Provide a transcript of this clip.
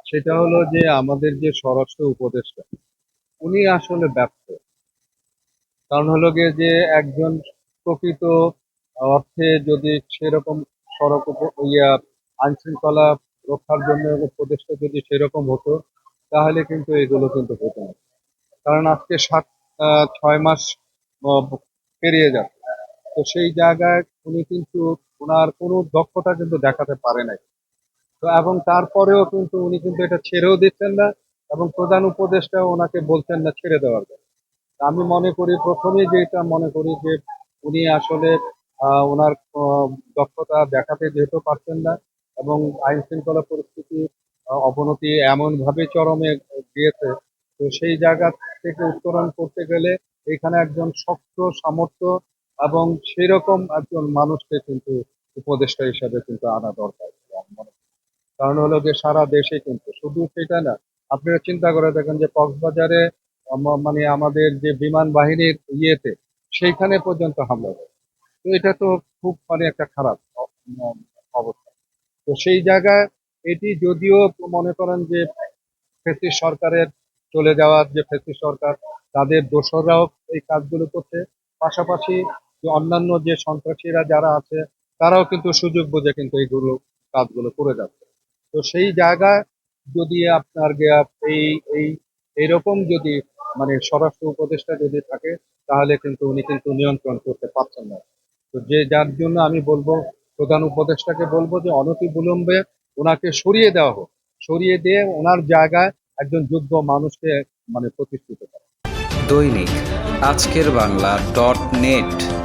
সেটা হলো যে আমাদের যে স্বরাষ্ট্র উপদেষ্টা উনি আসলে ব্যর্থ। কারণ হলো গিয়ে যে একজন প্রকৃত অর্থে যদি সেরকম আইন শৃঙ্খলা রক্ষার জন্য উপদেষ্টা যদি সেরকম হতো, তাহলে কিন্তু এগুলো কিন্তু হতো না। কারণ আজকে 6 মাস আহ, পেরিয়ে যাচ্ছে। তো সেই জায়গায় উনি কিন্তু ওনার কোনো দক্ষতা কিন্তু দেখাতে পারে নাই। তো এবং তারপরেও কিন্তু উনি কিন্তু এটা ছেড়েও দিচ্ছেন না, এবং প্রধান উপদেষ্টা ওনাকে বলছেন না ছেড়ে দেওয়ার জন্য। আমি মনে করি প্রথমেই যেটা মনে করি যে উনি আসলে ওনার দক্ষতা দেখাতে যেহেতু পারছেন না, এবং আইন শৃঙ্খলা পরিস্থিতি অবনতি এমন ভাবে চরমে গিয়েছে। তো সেই জায়গা থেকে উত্তরণ করতে গেলে এখানে একজন শক্ত সামর্থ্য এবং সেরকম একজন মানুষকে কিন্তু উপদেষ্টা হিসাবে কিন্তু আনা দরকার বলে আমি মনে করি। কারণ হলো যে সারা দেশে কিন্তু শুধু সেটা না, আপনারা চিন্তা করে দেখেন যে কক্সবাজারে মানে আমাদের যে বিমান বাহিনীর ইয়েতে সেইখানে পর্যন্ত হামলা হয়। তো এটা তো খুব মানে একটা খারাপ অবস্থা। তো সেই জায়গায় এটি যদিও মনে করেন যে ফ্যাসিস্ট সরকারের চলে যাওয়ার যে ফ্যাসিস্ট সরকার, তাদের দোসররাও এই কাজগুলো করছে। পাশাপাশি যে অন্যান্য যে সন্ত্রাসীরা যারা আছে তারাও কিন্তু সুযোগ বুঝে কিন্তু এইগুলো কাজগুলো করে যাচ্ছে। তো সেই জায়গায় যদি আপনার এই এই এইরকম যদি মানে স্বরাষ্ট্র উপদেষ্টা যদি থাকে, তাহলে কিন্তু উনি কিন্তু নিয়ন্ত্রণ করতে পারছেন না। তো যে যার জন্য আমি বলবো, প্রধান উপদেষ্টাকে বলবো যে অনতিবিলম্বে ওনাকে সরিয়ে দেওয়া হোক। সরিয়ে দিয়ে ওনার জায়গায় একজন যোগ্য মানুষকে মানে প্রতিষ্ঠিত করা। দৈনিক আজকের বাংলা .net